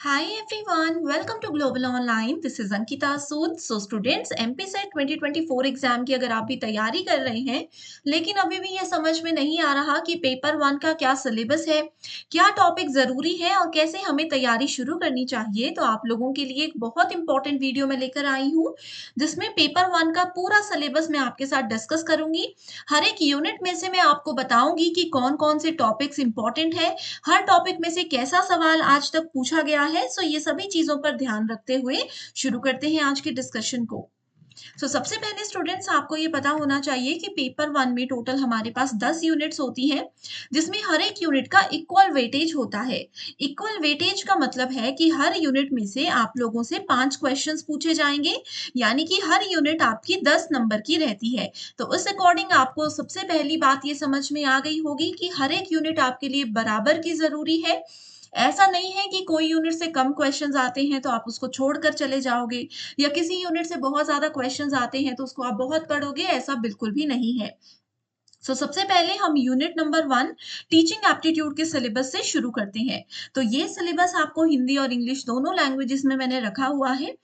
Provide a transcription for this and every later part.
Hi everyone, welcome to Global Online. This is Ankita Sood. So students, एमपीसेट 2024 exam की अगर आप भी तैयारी कर रहे हैं, लेकिन अभी भी ये समझ में नहीं आ रहा कि पेपर वन का क्या सिलेबस है, क्या टॉपिक ज़रूरी है और कैसे हमें तैयारी शुरू करनी चाहिए, तो आप लोगों के लिए एक बहुत इंपॉर्टेंट वीडियो मैं लेकर आई हूँ, जिसमें पेपर वन का पूरा सिलेबस मैं आपके साथ डिस्कस करूंगी। हर एक यूनिट में से मैं आपको बताऊंगी कि कौन-कौन से टॉपिक्स इंपॉर्टेंट है, हर टॉपिक में से कैसा सवाल आज तक पूछा गया है। सो ये सभी चीजों पर ध्यान रखते हुए शुरू करते हैं आज के डिस्कशन को। सबसे पहले स्टूडेंट्स आपको ये पता होना चाहिए कि पेपर वन में टोटल हमारे पास 10 यूनिट्स होती हैं, जिसमें हर एक यूनिट का इक्वल वेटेज होता है। इक्वल वेटेज का मतलब है कि हर यूनिट में से आप लोगों से 5 क्वेश्चंस पूछे जाएंगे, यानी कि हर यूनिट आपकी 10 नंबर की रहती है। तो उस अकॉर्डिंग आपको सबसे पहली बात ये समझ में आ गई होगी कि हर एक यूनिट आपके लिए बराबर की जरूरी है। ऐसा नहीं है कि कोई यूनिट से कम क्वेश्चंस आते हैं तो आप उसको छोड़कर चले जाओगे, या किसी यूनिट से बहुत ज़्यादा क्वेश्चंस आते हैं तो उसको आप बहुत पढ़ोगे, ऐसा बिल्कुल भी नहीं है। सबसे पहले हम यूनिट नंबर 1 टीचिंग एप्टीट्यूड के सिलेबस से शुरू करते हैं। तो ये सिलेबस आपको हिंदी और इंग्लिश दोनों लैंग्वेजेस में मैंने रखा हुआ है।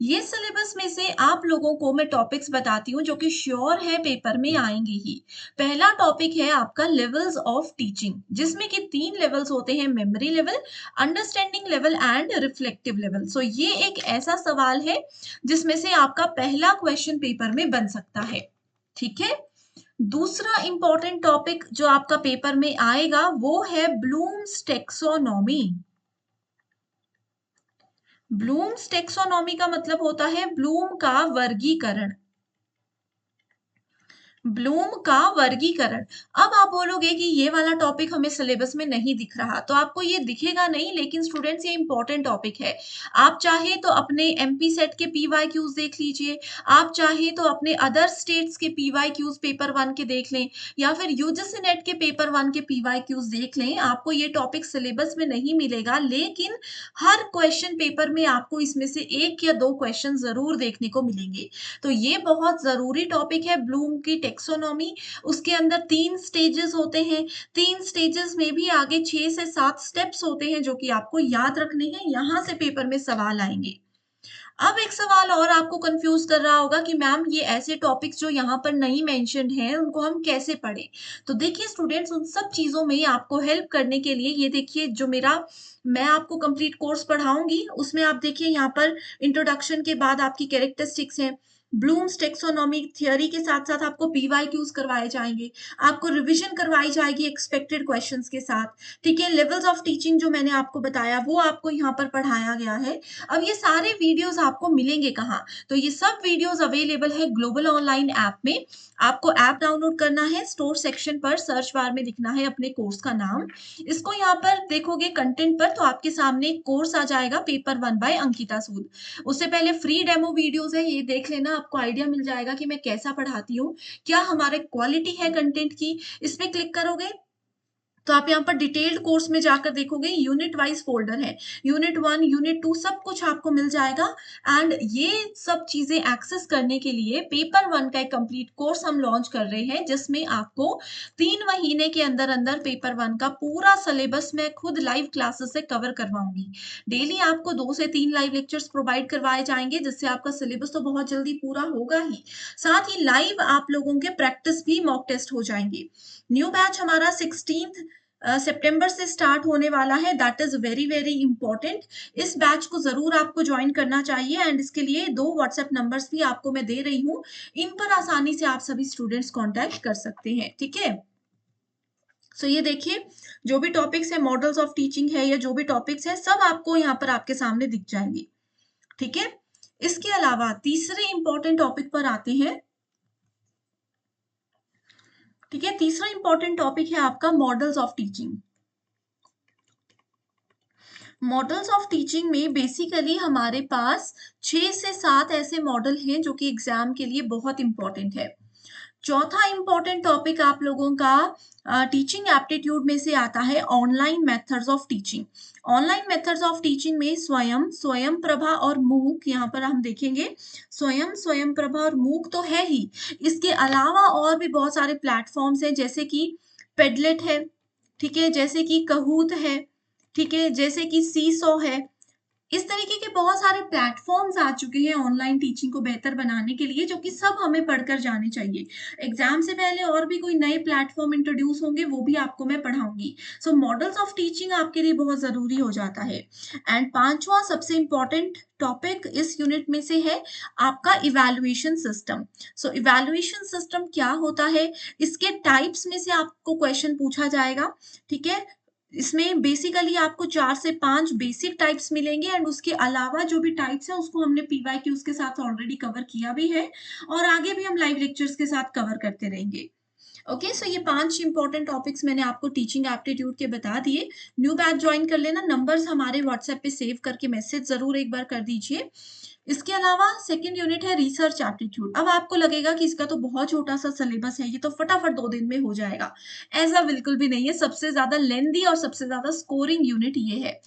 ये सिलेबस में से आप लोगों को मैं टॉपिक्स बताती हूँ जो कि श्योर है पेपर में आएंगे ही। पहला टॉपिक है आपका लेवल्स ऑफ टीचिंग, जिसमें कि 3 लेवल्स होते हैं: memory level, understanding level and reflective level. ये एक ऐसा सवाल है जिसमें से आपका पहला क्वेश्चन पेपर में बन सकता है। ठीक है। दूसरा इंपॉर्टेंट टॉपिक जो आपका पेपर में आएगा वो है ब्लूम्स टेक्सोनॉमी। ब्लूम्स टेक्सोनॉमी का मतलब होता है ब्लूम का वर्गीकरण। ब्लूम का वर्गीकरण। अब आप बोलोगे कि ये वाला टॉपिक हमें सिलेबस में नहीं दिख रहा, तो आपको ये दिखेगा नहीं, लेकिन स्टूडेंट्स ये इंपॉर्टेंट टॉपिक है। आप चाहे तो अपने एमपी सेट के पीवाईक्यूज देख लीजिए, आप चाहे तो अपने अदर स्टेट्स के पीवाईक्यूज पेपर वन के देख लें, या फिर यूजीसी नेट के पेपर वन के पीवाईक्यूज देख लें। आपको ये टॉपिक सिलेबस में नहीं मिलेगा, लेकिन हर क्वेश्चन पेपर में आपको इसमें से 1 या 2 क्वेश्चन जरूर देखने को मिलेंगे। तो ये बहुत ज़रूरी टॉपिक है ब्लूम की टेक्सोनॉमी। उसके अंदर 3 स्टेजेस होते हैं। 3 स्टेजेस में भी आगे 6 से 7 स्टेप्स होते हैं जो कि आपको याद रखने हैं। यहाँ से पेपर में सवाल आएंगे। अब एक सवाल और आपको कंफ्यूज कर रहा होगा कि मैम ये ऐसे टॉपिक्स जो यहाँ पर नहीं मेंशन्ड हैं उनको हम कैसे पढ़ें? तो देखिए स्टूडेंट्स, उन सब चीज़ों में आपको हेल्प करने के लिए ये देखिए, जो मेरा मैं आपको कंप्लीट कोर्स पढ़ाऊँगी उसमें आप देखिए यहाँ पर इंट्रोडक्शन के बाद आपकी कैरेक्टरिस्टिक्स हैं। ब्लूम्स टेक्सोनॉमी थियरी के साथ-साथ आपको पीवाईक्यूज करवाए जाएँगे। आपको रिवीजन करवाई जाएगी एक्सपेक्टेड क्वेश्चंस के साथ। ठीक है? लेवल्स ऑफ टीचिंग जो मैंने आपको बताया वो आपको यहाँ पर पढ़ाया गया है। अब ये सारे वीडियोस आपको मिलेंगे कहाँ? तो ये सब वीडियोस अवेलेबल है ग्लोबल ऑनलाइन ऐप में। आपको ऐप डाउनलोड करना है, स्टोर सेक्शन पर सर्च बार में लिखना है अपने कोर्स का नाम। इसको यहाँ पर देखोगे कंटेंट पर, तो आपके सामने एक कोर्स आ जाएगा, पेपर वन बाय अंकिता सूद। उससे पहले फ्री डेमो वीडियोस है, ये देख लेना, आपको आइडिया मिल जाएगा कि मैं कैसा पढ़ाती हूँ, क्या हमारे क्वालिटी है कंटेंट की। इस पे क्लिक करोगे तो आप यहाँ पर डिटेल्ड कोर्स में जाकर देखोगे, यूनिट वाइज फोल्डर है, यूनिट 1, यूनिट 2 सब कुछ आपको मिल जाएगा। एंड ये सब चीजें एक्सेस करने के लिए पेपर वन का एक कंप्लीट कोर्स हम लॉन्च कर रहे हैं, जिसमें आपको 3 महीने के अंदर अंदर पेपर वन का पूरा सिलेबस मैं खुद लाइव क्लासेस से कवर करवाऊंगी। डेली आपको 2 से 3 लाइव लेक्चर्स प्रोवाइड करवाए जाएंगे, जिससे आपका सिलेबस तो बहुत जल्दी पूरा होगा ही, साथ ही लाइव आप लोगों के प्रैक्टिस भी मॉक टेस्ट हो जाएंगे। न्यू बैच हमारा 16 सितंबर से स्टार्ट होने वाला है, that is very very important. इस बैच को जरूर आपको ज्वाइन करना चाहिए, एंड इसके लिए 2 व्हाट्सएप नंबर्स भी आपको मैं दे रही हूँ, इन पर आसानी से आप सभी स्टूडेंट्स कांटेक्ट कर सकते हैं। ठीक है। ये देखिए, जो भी टॉपिक्स है, मॉडल्स ऑफ टीचिंग है, या जो भी टॉपिक्स है, सब आपको यहाँ पर आपके सामने दिख जाएंगे। ठीक है। इसके अलावा तीसरे इंपॉर्टेंट टॉपिक पर आते हैं। ठीक है, तीसरा इंपॉर्टेंट टॉपिक है आपका models of teaching. Models of teaching में बेसिकली हमारे पास 6 से 7 ऐसे मॉडल हैं जो कि एग्जाम के लिए बहुत इंपॉर्टेंट है। चौथा इंपॉर्टेंट टॉपिक आप लोगों का टीचिंग एप्टीट्यूड में से आता है online methods of teaching. Online methods of teaching में स्वयं, स्वयं प्रभा और मूक, यहाँ पर हम देखेंगे स्वयं, स्वयं प्रभा और मूक तो है ही, इसके अलावा और भी बहुत सारे प्लेटफॉर्म्स हैं, जैसे कि पेडलेट है, ठीक है, जैसे कि कहूत है, ठीक है, जैसे कि सीसो है, इस तरीके के बहुत सारे प्लेटफ़ॉर्म्स आ चुके हैं ऑनलाइन टीचिंग को बेहतर बनाने के लिए, जो कि सब हमें पढ़कर जाने चाहिए। एग्ज़ाम से पहले और भी कोई नए प्लेटफ़ॉर्म इंट्रोड्यूस होंगे, वो भी आपको मैं पढ़ाऊँगी। सो मॉडल्स ऑफ टीचिंग आपके लिए बहुत ज़रूरी हो जाता है। एंड 5वां सबसे इम्पोर्टेंट टॉपिक इस यूनिट में से है आपका इवैल्यूएशन सिस्टम। सो इवैल्यूएशन सिस्टम क्या होता है? इसके टाइप्स में से आपको क्वेश्चन पूछा जाएगा, ठीक है? इसमें बेसिकली आपको 4 से 5 बेसिक टाइप्स मिलेंगे एंड उसके अलावा जो भी टाइप्स है उसको हमने पीवाईक्यूज़ के साथ ऑलरेडी कवर किया भी है और आगे भी हम लाइव लेक्चर्स के साथ कवर करते रहेंगे। ओके, सो ये 5 इंपॉर्टेंट टॉपिक्स मैंने आपको टीचिंग एप्टीट्यूड के बता दिए। न्यू बैच जॉइन कर लेना, नंबर्स हमारे व्हाट्सएप पे सेव करके मैसेज ज़रूर एक बार कर दीजिए। इसके अलावा सेकंड यूनिट है रिसर्च एप्टीट्यूड। अब आपको लगेगा कि इसका तो बहुत छोटा-सा सिलेबस है, ये तो फटाफट 2 दिन में हो जाएगा। ऐसा बिल्कुल भी नहीं है, सबसे ज़्यादा लेंथी और सबसे ज़्यादा स्कोरिंग यूनिट ये है।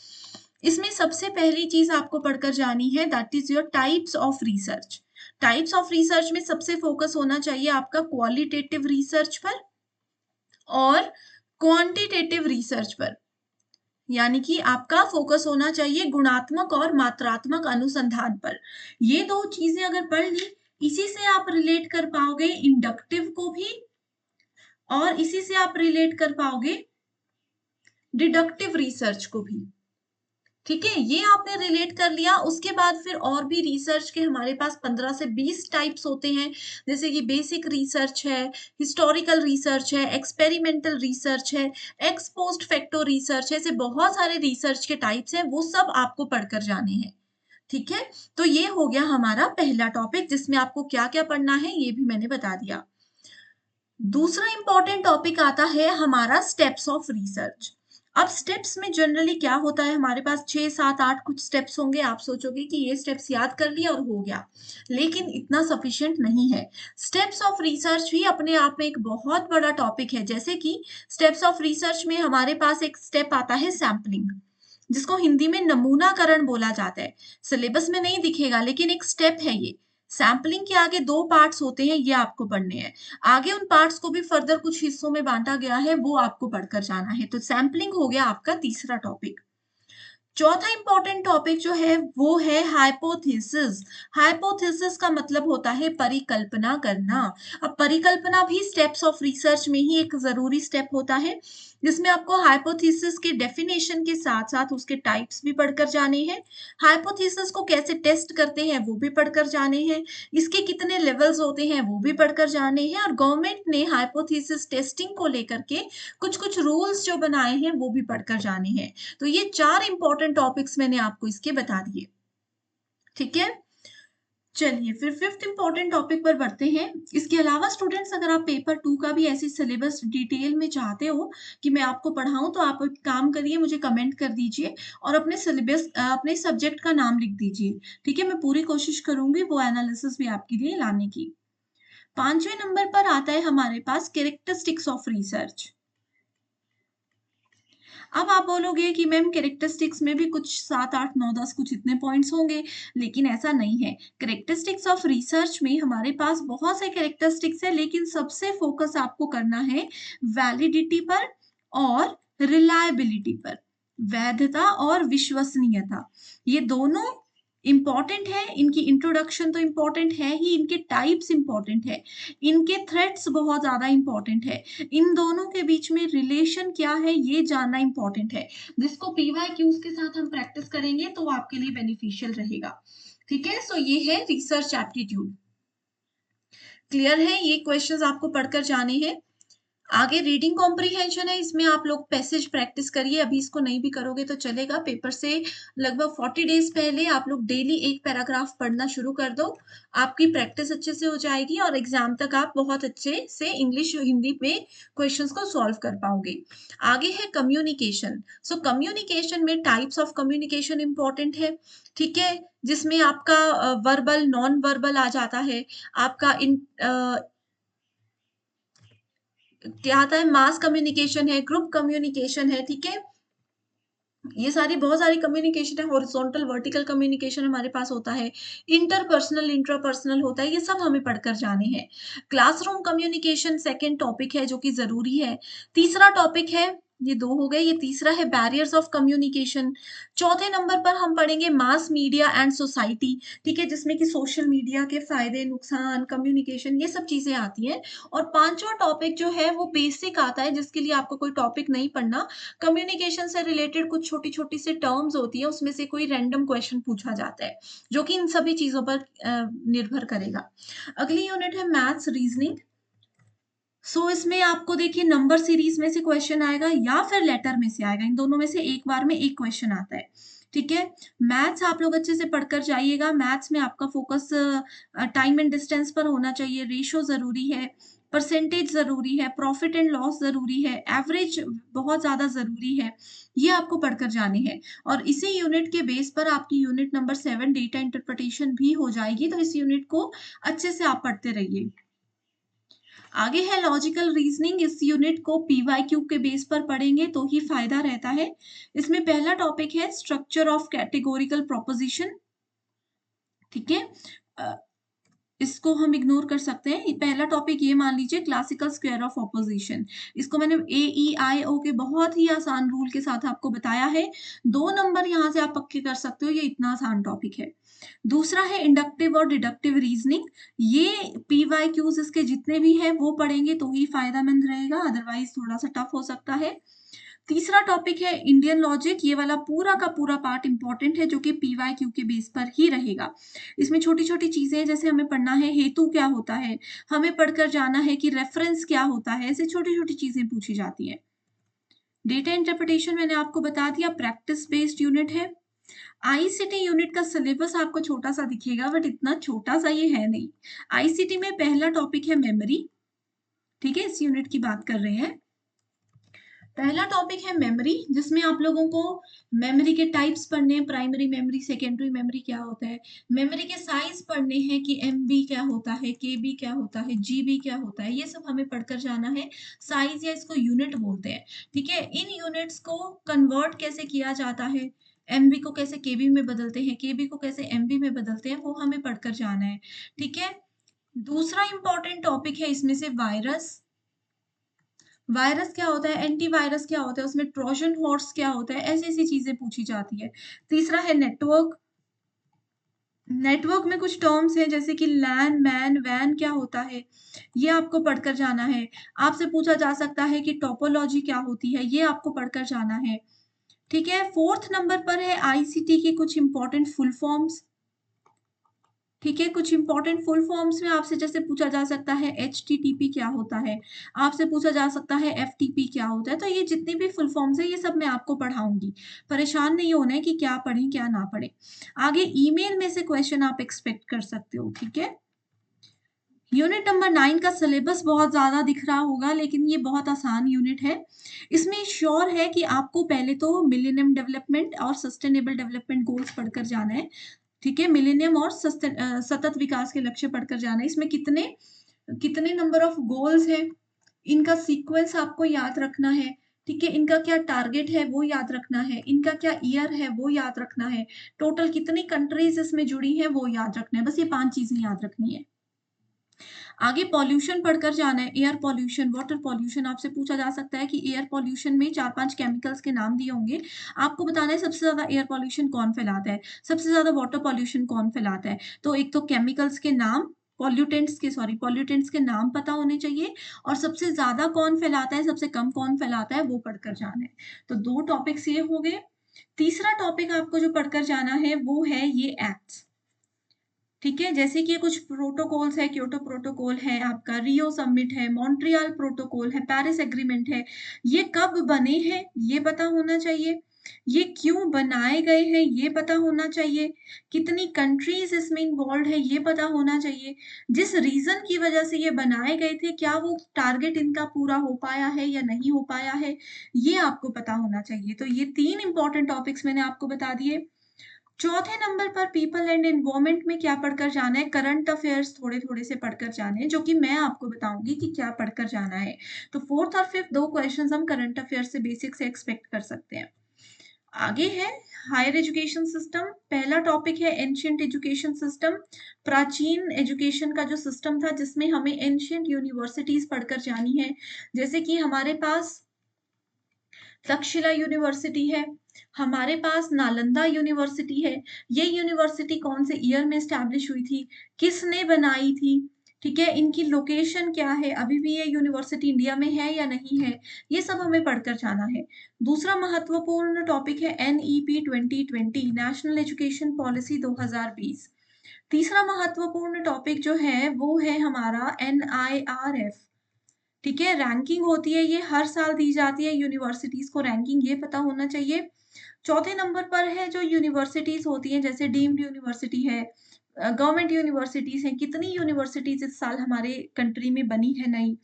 इसमें सबसे पहली चीज़ आपको पढ़कर जानी है that is your types of research. Types of research में सबसे फोकस होना चाहिए आपका क्वालिटेटिव रिसर्च पर और क्वांटिटेटिव रिसर्च पर। यानी कि आपका फोकस होना चाहिए गुणात्मक और मात्रात्मक अनुसंधान पर। ये 2 चीज़ें अगर पढ़ ली, इसी से आप रिलेट कर पाओगे इंडक्टिव को भी और इसी से आप रिलेट कर पाओगे डिडक्टिव रिसर्च को भी। ठीक है? ये आपने रिलेट कर लिया, उसके बाद फिर और भी रिसर्च के हमारे पास 15 से 20 टाइप्स होते हैं, जैसे कि बेसिक रिसर्च है, हिस्टोरिकल रिसर्च है, एक्सपेरिमेंटल रिसर्च है, एक्स पोस्ट फैक्टो रिसर्च है, ऐसे बहुत सारे रिसर्च के टाइप्स हैं, वो सब आपको पढ़कर जाने हैं। ठीक है? तो ये हो गया हमारा पहला टॉपिक जिसमें आपको क्या-क्या पढ़ना है, ये भी मैंने बता दिया। दूसरा इम्पोर्टेंट टॉपिक आता है हमारा स्टेप्स ऑफ रिसर्च। अब स्टेप्स में जनरली क्या होता है हमारे पास 6, 7, 8 कुछ स्टेप्स होंगे, आप सोचोगे कि ये स्टेप्स याद कर लिया और हो गया, लेकिन इतना सफिशिएंट नहीं है। स्टेप्स ऑफ रिसर्च भी अपने आप में एक बहुत बड़ा टॉपिक है, जैसे कि स्टेप्स ऑफ रिसर्च में हमारे पास एक स्टेप आता है सैंपलिंग, जिसको हिंदी में नमूनाकरण बोला जाता है। सिलेबस में नहीं दिखेगा लेकिन एक स्टेप है ये। सैंपलिंग के आगे 2 पार्ट्स होते हैं, ये आपको पढ़ने हैं। आगे उन पार्ट्स को भी फर्दर कुछ हिस्सों में बाँटा गया है, वो आपको पढ़कर जाना है। तो सैंपलिंग हो गया आपका तीसरा टॉपिक। चौथा इम्पोर्टेंट टॉपिक जो है वो है हाइपोथेसिस। हाइपोथेसिस का मतलब होता है परिकल्पना करना। अब परिकल्पना भी स्टेप्स ऑफ रिसर्च में ही एक ज़रूरी स्टेप होता है, जिसमें आपको हाइपोथेसिस के डेफिनेशन के साथ-साथ उसके टाइप्स भी पढ़कर जाने हैं। हाइपोथेसिस को कैसे टेस्ट करते हैं वो भी पढ़कर जाने हैं। इसके कितने लेवल्स होते हैं वो भी पढ़कर जाने हैं और गवर्नमेंट ने हाइपोथेसिस टेस्टिंग को लेकर के कुछ-कुछ रूल्स जो बनाए हैं वो भी पढ़कर जाने हैं। तो ये 4 इम्पोर्टेंट टॉपिक्स मैंने आपको इसके बता दिए। ठीक है? चलिए फिर 5th इम्पोर्टेंट टॉपिक पर बढ़ते हैं। इसके अलावा स्टूडेंट्स अगर आप पेपर 2 का भी ऐसे सिलेबस डिटेल में चाहते हो कि मैं आपको पढ़ाऊँ तो आप एक काम करिए मुझे कमेंट कर दीजिए और अपने सिलेबस अपने सब्जेक्ट का नाम लिख दीजिए। ठीक है? मैं पूरी कोशिश करूँगी वो एनालिसिस भी आपके लिए लाने की। 5वें नंबर पर आता है हमारे पास कैरेक्टरिस्टिक्स ऑफ रिसर्च। अब आप बोलोगे कि मैम कैरेक्टरिस्टिक्स में भी कुछ 7, 8, 9, 10 कुछ इतने पॉइंट्स होंगे, लेकिन ऐसा नहीं है। कैरेक्टरिस्टिक्स ऑफ रिसर्च में हमारे पास बहुत से कैरेक्टरिस्टिक्स हैं, लेकिन सबसे फोकस आपको करना है वैलिडिटी पर और रिलायबिलिटी पर। वैधता और विश्वसनीयता, ये दोनों इम्पोर्टेंट है, इनकी इंट्रोडक्शन तो इम्पोर्टेंट है ही, इनके टाइप्स इम्पोर्टेंट है, इनके थ्रेड्स बहुत ज़्यादा इम्पोर्टेंट है। इन दोनों के बीच में रिलेशन क्या है ये जानना इम्पोर्टेंट है, जिसको पीवाईक्यूज के साथ हम प्रैक्टिस करेंगे तो आपके लिए बेनिफिशियल रहेगा। ठीक है? सो ये है रिसर्च एप्टीट्यूड। क्लियर है? ये क्वेश्चंस आपको पढ़कर जाने हैं। आगे रीडिंग कॉम्प्रिहेंशन है, इसमें आप लोग पैसेज प्रैक्टिस करिए, अभी इसको नहीं भी करोगे तो चलेगा। पेपर से लगभग 40 डेज़ पहले आप लोग डेली 1 पैराग्राफ पढ़ना शुरू कर दो। आपकी प्रैक्टिस अच्छे से हो जाएगी और एग्ज़ाम तक आप बहुत अच्छे से इंग्लिश, हिंदी में क्वेश्चंस को सॉल्व कर पाओगे। आगे है कम्युनिकेशन। सो कम्युनिकेशन में टाइप्स ऑफ कम्युनिकेशन इम्पोर्टेंट है, ठीक है? जिसमें आपका वर्बल, नॉन वर्बल आ जाता है। आपका क्या आता है, मास कम्युनिकेशन है, ग्रुप कम्युनिकेशन है, ठीक है? ये सारी बहुत सारी कम्युनिकेशन है, हॉरिज़ॉन्टल, वर्टिकल कम्युनिकेशन हमारे पास होता है, इंटरपर्सनल, इंट्रापर्सनल होता है, ये सब हमें पढ़कर जाने हैं। क्लासरूम कम्युनिकेशन सेकंड टॉपिक है जो कि ज़रूरी है। तीसरा टॉपिक है ये 2 हो गए, ये तीसरा है बैरियर्स ऑफ कम्युनिकेशन। चौथे नंबर पर हम पढ़ेंगे मास मीडिया एंड सोसाइटी, ठीक है? जिसमें कि सोशल मीडिया के फ़ायदे, नुकसान, कम्युनिकेशन ये सब चीज़ें आती हैं। और पाँचवाँ टॉपिक जो है वो बेसिक आता है जिसके लिए आपको कोई टॉपिक नहीं पढ़ना। कम्युनिकेशन से रिलेटेड कुछ छोटी-छोटी सी टर्म्स होती हैं, उसमें से कोई रैंडम क्वेश्चन पूछा जाता है, जो कि इन सभी चीज़ों पर निर्भर करेगा। अगली यूनिट है मैथ्स रीज़निंग। इसमें आपको देखिए नंबर सीरीज में से क्वेश्चन आएगा या फिर लेटर में से आएगा। इन दोनों में से एक बार में एक क्वेश्चन आता है, ठीक है? मैथ्स आप लोग अच्छे से पढ़कर जाइएगा। मैथ्स में आपका फोकस टाइम एंड डिस्टेंस पर होना चाहिए, रेशियो ज़रूरी है, परसेंटेज ज़रूरी है, प्रॉफिट एंड लॉस ज़रूरी है, एवरेज बहुत ज़्यादा ज़रूरी है। ये आपको पढ़कर जाने हैं और इसी यूनिट के बेस पर आपकी यूनिट नंबर 7 डेटा इंटरप्रिटेशन भी हो जाएगी। तो इस यूनिट को अच्छे से आप पढ़ते रहिए। आगे है लॉजिकल रीजनिंग। इस यूनिट को पीवाईक्यू के बेस पर पढ़ेंगे तो ही फायदा रहता है। इसमें पहला टॉपिक है स्ट्रक्चर ऑफ कैटेगोरिकल प्रोपोजिशन, ठीक है? अ, इसको हम इग्नोर कर सकते हैं। पहला टॉपिक ये मान लीजिए क्लासिकल स्क्वायर ऑफ ऑपोजिशन। इसको मैंने AEIO के बहुत ही आसान रूल के साथ आपको बताया है। 2 नंबर यहाँ से आप पक्के कर सकते हो, ये इतना आसान टॉपिक है। दूसरा है इंडक्टिव और डिडक्टिव रीजनिंग। ये पीवाईक्यूज इसके जितने भी हैं वो पढ़ेंगे तो ही फायदेमंद रहेगा, अदरवाइज थोड़ा सा टफ हो सकता है। तीसरा टॉपिक है इंडियन लॉजिक। ये वाला पूरा का पूरा पार्ट इंपॉर्टेंट है जो कि पीवाईक्यू के बेस पर ही रहेगा। इसमें छोटी-छोटी चीजें जैसे हमें पढ़ना है हेतु क्या होता है, हमें पढ़कर जाना है कि रेफरेंस क्या होता है, ऐसे छोटी-छोटी चीजें पूछी जाती हैं। डेटा इंटरप्रिटेशन मैंने आपको बता दिया, प्रैक्टिस बेस्ड यूनिट है। आईसीटी यूनिट का सिलेबस आपको छोटा-सा दिखेगा बट इतना छोटा-सा ये है नहीं। आईसीटी में पहला टॉपिक है मेमोरी, ठीक है? इस यूनिट की बात कर रहे हैं। पहला टॉपिक है मेमोरी, जिसमें आप लोगों को मेमोरी के टाइप्स पढ़ने हैं, प्राइमरी मेमोरी, सेकेंडरी मेमोरी क्या होता है, मेमोरी के साइज पढ़ने हैं कि एमबी क्या होता है, केबी क्या होता है, जीबी क्या होता है, ये सब हमें पढ़कर जाना है। साइज या इसको यूनिट बोलते हैं, ठीक है? इन यूनिट्स को कन्वर्ट कैसे किया जाता है, एमबी को कैसे केबी में बदलते हैं, केबी को कैसे एमबी में बदलते हैं, वो हमें पढ़कर जाना है, ठीक है? दूसरा इंपॉर्टेंट टॉपिक है इसमें से वायरस। वायरस क्या होता है, एंटीवायरस क्या होता है, उसमें ट्रोजन हॉर्स क्या होता है, ऐसी-ऐसी चीज़ें पूछी जाती है। तीसरा है नेटवर्क। नेटवर्क में कुछ टर्म्स हैं जैसे कि लैन, मैन, वैन क्या होता है, ये आपको पढ़कर जाना है। आपसे पूछा जा सकता है कि टोपोलॉजी क्या होती है, ये आपको पढ़कर जाना है। ठीक है? 4th नंबर पर है आईसीटी की कुछ इंपॉर्टेंट फुल फॉर्म्स। ठीक है, कुछ इंपॉर्टेंट फुल फॉर्म्स में आपसे जैसे पूछा जा सकता है एचटीटीपी क्या होता है, आपसे पूछा जा सकता है एफटीपी क्या होता है, तो ये जितनी भी फुल फॉर्म्स है ये सब मैं आपको पढ़ाऊंगी। परेशान नहीं होना है कि क्या पढ़ें क्या ना पढ़ें। आगे ईमेल में से क्वेश्चन आप एक्सपेक्ट कर सकते हो, ठीक है? यूनिट नंबर 9 का सिलेबस बहुत ज़्यादा दिख रहा होगा लेकिन ये बहुत आसान यूनिट है। इसमें श्योर है कि आपको पहले तो मिलेनियम डेवलपमेंट और सस्टेनेबल डेवलपमेंट गोल्स पढ़कर जाना है। ठीक है? मिलेनियम और सतत विकास के लक्ष्य पढ़कर जाना है। इसमें कितने कितने नंबर ऑफ गोल्स हैं, इनका सीक्वेंस आपको याद रखना है। ठीक है? इनका क्या टारगेट है वो याद रखना है, इनका क्या ईयर है वो याद रखना है, टोटल कितनी कंट्रीज़ इसमें जुड़ी हैं वो याद रखना है। बस ये 5 चीज़ें याद रखनी है। आगे पॉल्यूशन पढ़कर जाना है, एयर पॉल्यूशन, वाटर पॉल्यूशन। आपसे पूछा जा सकता है कि एयर पॉल्यूशन में 4-5 केमिकल्स के नाम दिए होंगे। आपको बताना है सबसे ज़्यादा एयर पॉल्यूशन कौन फैलाता है, सबसे ज़्यादा वाटर पॉल्यूशन कौन फैलाता है। तो एक तो केमिकल्स के नाम, पॉल्यूटेंट्स के नाम पता होने चाहिए और सबसे ज़्यादा कौन फैलाता है, सबसे कम कौन फैलाता है, वो पढ़कर जाना है। तो 2 टॉपिक्स ये हो गए। तीसरा टॉपिक आपको जो पढ़कर जाना है वो है ये एक्ट्स। ठीक है? जैसे कि ये कुछ प्रोटोकॉल्स है, क्योटो प्रोटोकॉल है, आपका रियो समिट है, मॉन्ट्रियल प्रोटोकॉल है, पेरिस एग्रीमेंट है। ये कब बने हैं, ये पता होना चाहिए। ये क्यों बनाए गए हैं, ये पता होना चाहिए। कितनी कंट्रीज़ इसमें इन्वॉल्व्ड है, ये पता होना चाहिए। जिस रीज़न की वजह से ये बनाए गए थे, क्या वो टारगेट इनका पूरा हो पाया है या नहीं हो पाया है, ये आपको पता होना चाहिए। तो ये 3 इम्पोर्टेंट टॉपिक्स मैंने आपको बता दिए। चौथे नंबर पर पीपल एंड एनवायरनमेंट में क्या पढ़कर जाना है, करंट अफेयर्स थोड़े-थोड़े से पढ़कर जाने हैं, जो कि मैं आपको बताऊँगी कि क्या पढ़कर जाना है। तो 4th और 5th 2 क्वेश्चंस हम करंट अफेयर्स से बेसिक से एक्सपेक्ट कर सकते हैं। आगे है हायर एजुकेशन सिस्टम। पहला टॉपिक है एंशिएंट एजुकेशन सिस्टम। प्राचीन एजुकेशन का जो सिस्टम था जिसमें हमें एंशिएंट यूनिवर्सिटीज़ पढ़कर जानी है। जैसे कि हमारे पास तक्षशिला यूनिवर्सिटी है, हमारे पास नालंदा यूनिवर्सिटी है। ये यूनिवर्सिटी कौन से ईयर में एस्टैब्लिश हुई थी? किसने बनाई थी? ठीक है, इनकी लोकेशन क्या है? अभी भी ये यूनिवर्सिटी इंडिया में है या नहीं है? ये सब हमें पढ़कर जाना है। दूसरा महत्वपूर्ण टॉपिक है एनईपी 2020 नेशनल एजुकेशन पॉलिसी 2020। तीसरा महत्वपूर्ण टॉपिक जो है वो है हमारा एनआईआरएफ। ठीक है, रैंकिंग होती है, ये हर साल दी जाती है यूनिवर्सिटीज़ को रैंकिंग, ये पता होना चाहिए। चौथे नंबर पर है जो यूनिवर्सिटीज़ होती हैं, जैसे डीम्ड यूनिवर्सिटी है, गवर्नमेंट यूनिवर्सिटीज़ हैं, कितनी यूनिवर्सिटीज़ इस साल हमारे कंट्री में बनी है नई,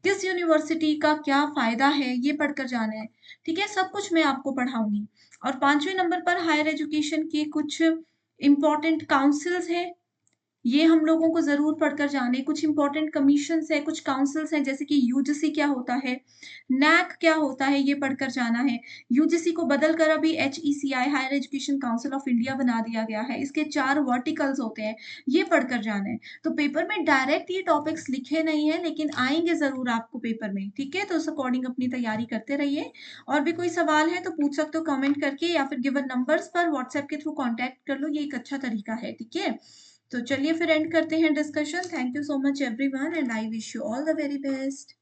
किस यूनिवर्सिटी का क्या फ़ायदा है, ये पढ़कर जाना है। ठीक है, सब कुछ मैं आपको पढ़ाऊँगी। और 5वें नंबर पर हायर एजुकेशन के कुछ इम्पोर्टेंट काउंसिल्स हैं, ये हम लोगों को ज़रूर पढ़कर जाने। कुछ इम्पोर्टेंट कमीशन्स हैं, कुछ काउंसिल्स हैं, जैसे कि यूजीसी क्या होता है, नैक क्या होता है, ये पढ़कर जाना है। यूजीसी को बदल कर अभी HECI Higher Education Council of India बना दिया गया है। इसके 4 वर्टिकल्स होते हैं, ये पढ़कर जाना है। तो पेपर में डायरेक्ट ये टॉपिक्स लिखे नहीं हैं, लेकिन आएँगे ज़रूर आपको पेपर में, ठीक है? तो उस अकॉर्डिंग अपनी तैयारी करते रहिए। और भी कोई सवाल है तो पूछ सकते हो कमेंट करके, या फिर गिवन नंबर्स पर व्हाट्सएप के थ्रू कॉन्टैक्ट कर लो, ये एक अच्छा तरीका है, ठीक है? तो चलिए फिर एंड करते हैं discussion. Thank you so much everyone and I wish you all the very best.